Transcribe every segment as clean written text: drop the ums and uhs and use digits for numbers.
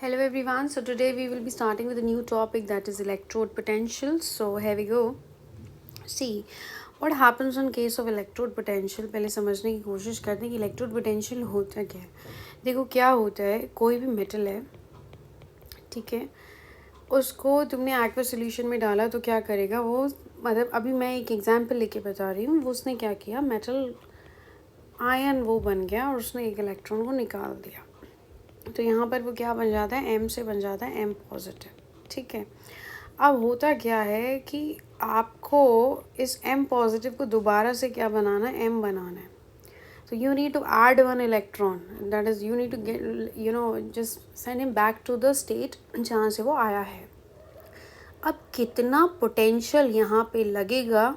Hello everyone. So today we will be starting with a new topic that is electrode potential. So here we go. See what happens in case of electrode potential. पहले समझने की कोशिश करते हैं कि electrode potential होता क्या है. देखो क्या होता है, कोई भी मेटल है, ठीक है, उसको तुमने एक्वा सोल्यूशन में डाला तो क्या करेगा वो, मतलब अभी मैं एक एग्जांपल लेके बता रही हूँ. वो उसने क्या किया, मेटल आयन वो बन गया और उसने एक इलेक्ट्रॉन को निकाल दिया. तो यहाँ पर वो क्या बन जाता है, एम से बन जाता है एम पॉजिटिव. ठीक है, अब होता क्या है कि आपको इस एम पॉजिटिव को दोबारा से क्या बनाना है, एम बनाना है. तो you need to add one electron, that is you need to get just send him back to the state जहाँ से वो आया है. अब कितना पोटेंशियल यहाँ पे लगेगा,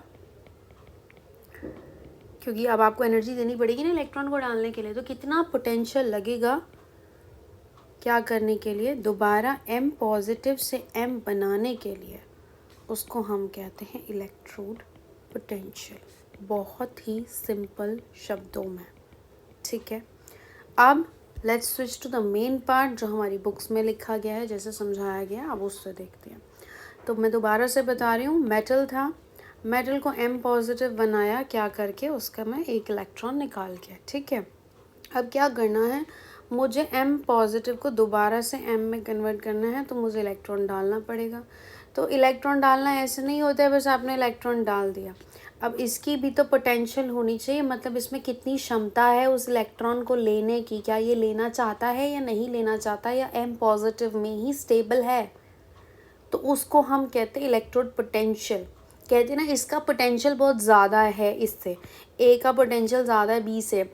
क्योंकि अब आपको एनर्जी देनी पड़ेगी ना इलेक्ट्रॉन को डालने के लिए, तो कितना पोटेंशियल लगेगा क्या करने के लिए, दोबारा एम पॉजिटिव से एम बनाने के लिए. उसको हम कहते हैं इलेक्ट्रोड पोटेंशियल, बहुत ही सिंपल शब्दों में. ठीक है, अब let's switch to the main part जो हमारी बुक्स में लिखा गया है, जैसे समझाया गया. अब उससे देखते हैं. तो मैं दोबारा से बता रही हूँ, मेटल था, मेटल को एम पॉजिटिव बनाया क्या करके, उसका मैं एक इलेक्ट्रॉन निकाल के. ठीक है, अब क्या करना है, मुझे एम पॉजिटिव को दोबारा से एम में कन्वर्ट करना है, तो मुझे इलेक्ट्रॉन डालना पड़ेगा. तो इलेक्ट्रॉन डालना ऐसे नहीं होता है बस आपने इलेक्ट्रॉन डाल दिया. अब इसकी भी तो पोटेंशियल होनी चाहिए, मतलब इसमें कितनी क्षमता है उस इलेक्ट्रॉन को लेने की, क्या ये लेना चाहता है या नहीं लेना चाहता, या एम पॉजिटिव में ही स्टेबल है. तो उसको हम कहते हैं इलेक्ट्रोड पोटेंशियल. कहते हैं ना इसका पोटेंशियल बहुत ज़्यादा है, इससे ए का पोटेंशियल ज़्यादा है बी से,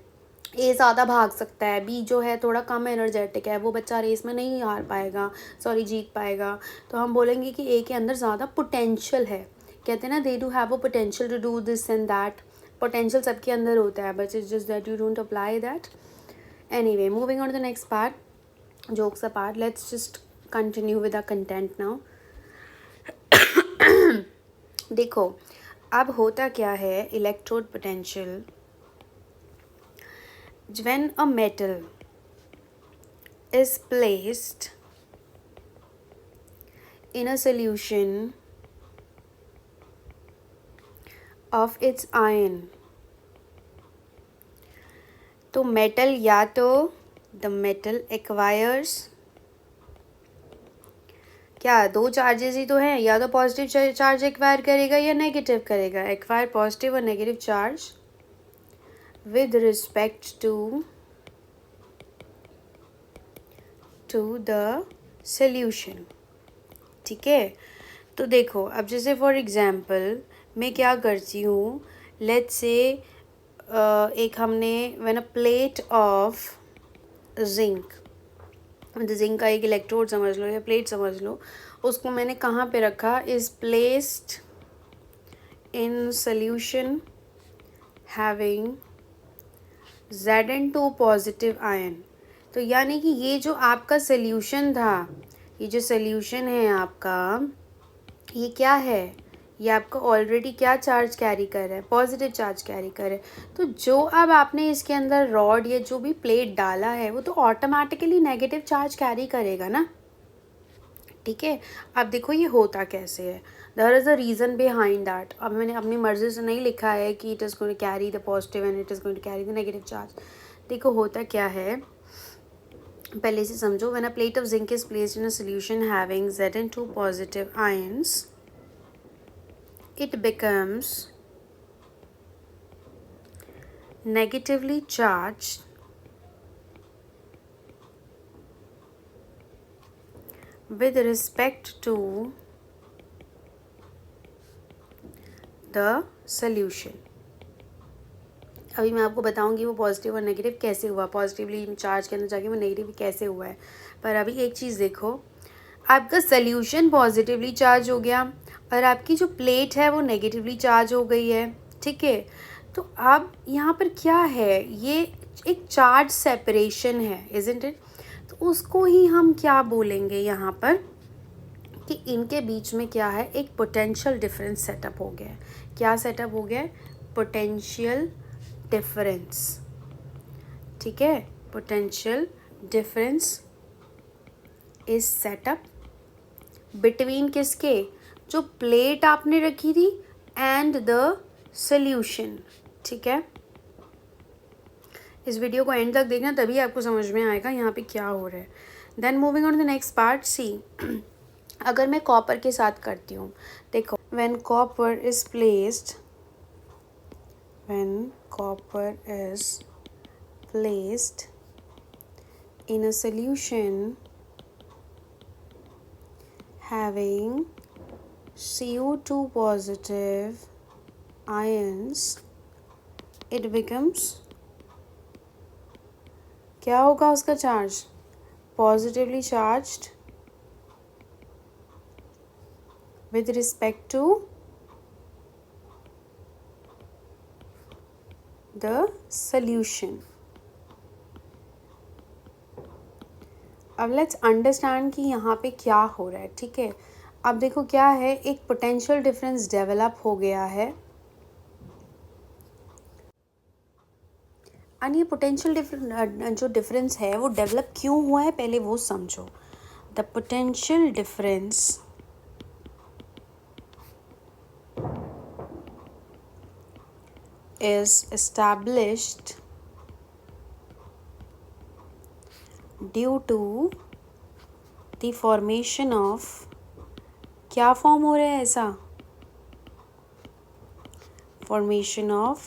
ए ज़्यादा भाग सकता है, बी जो है थोड़ा कम एनर्जेटिक है, वो बच्चा रेस में नहीं हार पाएगा, सॉरी जीत पाएगा. तो हम बोलेंगे कि ए के अंदर ज़्यादा पोटेंशियल है. कहते हैं ना they do have a potential to do this and that. Potential सबके अंदर होता है, but it's just that you don't apply that. Anyway, moving on to the next part, jokes apart, let's just continue with the content now. देखो अब होता क्या है, electrode potential, when a metal is placed in a solution of its ion, तो metal या तो the metal acquires, क्या दो चार्जेस ही तो हैं, या तो पॉजिटिव चार्ज एक्वायर करेगा या नेगेटिव करेगा. एक्वायर पॉजिटिव और negative charge with respect to the solution. ठीक है, तो देखो अब जैसे फॉर एग्जांपल मैं क्या करती हूँ, लेट्स से एक हमने when a plate of zinc, zinc का एक इलेक्ट्रोड समझ लो या प्लेट समझ लो, उसको मैंने कहाँ पे रखा, is placed in solution having Zn2 positive ion. तो यानी कि ये जो आपका सोल्यूशन था, ये जो सोल्यूशन है आपका, ये क्या है, ये आपका ऑलरेडी क्या चार्ज कैरी कर रहा है, पॉजिटिव चार्ज कैरी कर रहा है. तो जो अब आपने इसके अंदर रॉड या जो भी प्लेट डाला है वो तो ऑटोमेटिकली नेगेटिव चार्ज कैरी करेगा ना. ठीक है, अब देखो ये होता कैसे है, there is a reason behind that. अब मैंने अपनी मर्जी से नहीं लिखा है कि it is going to carry the positive and it is going to carry the negative charge. देखो होता क्या है, पहले से समझो. When a plate of zinc is placed in a solution having Zn2 positive ions, it becomes negatively charged with respect to the solution. अभी मैं आपको बताऊंगी वो पॉजिटिव और नेगेटिव कैसे हुआ, पॉजिटिवली चार्ज के अंदर जाके वो नेगेटिव कैसे हुआ है. पर अभी एक चीज़ देखो, आपका सोल्यूशन पॉजिटिवली चार्ज हो गया और आपकी जो प्लेट है वो नेगेटिवली चार्ज हो गई है. ठीक है, तो अब यहाँ पर क्या है, ये एक चार्ज सेपरेशन है, इज़न्ट इट. तो उसको ही हम क्या बोलेंगे यहाँ पर कि इनके बीच में क्या है, एक पोटेंशियल डिफरेंस सेटअप हो गया है. क्या सेटअप हो गया है, पोटेंशियल डिफरेंस. ठीक है, potential difference is setup between किसके, जो प्लेट आपने रखी थी एंड द सॉल्यूशन। ठीक है, इस वीडियो को एंड तक देखना, तभी आपको समझ में आएगा यहाँ पे क्या हो रहा है। Then moving on the next part, see अगर मैं कॉपर के साथ करती हूँ, देखो when copper is placed, when copper is placed in a solution having CO2 positive ions, it becomes, क्या होगा उसका charge, positively charged with respect to the solution. अब लेट्स अंडरस्टैंड कि यहाँ पे क्या हो रहा है। ठीक है, अब देखो क्या है, एक पोटेंशियल डिफरेंस डेवलप हो गया है, एंड ये पोटेंशियल जो डिफरेंस है वो डेवलप क्यों हुआ है, पहले वो समझो। The potential difference is established due to the formation of, क्या फॉर्म हो रहा है ऐसा, formation of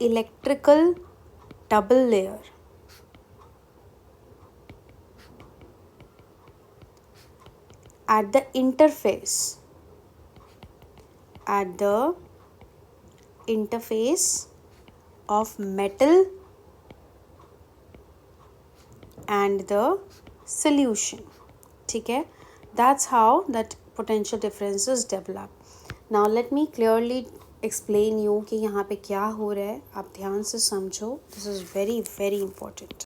electrical double layer at the interface, at the interface of metal and the solution. ठीक है, that's how that potential differences develop. Now let me clearly explain you कि यहाँ पे क्या हो रहा है, आप ध्यान से समझो, this is very very important.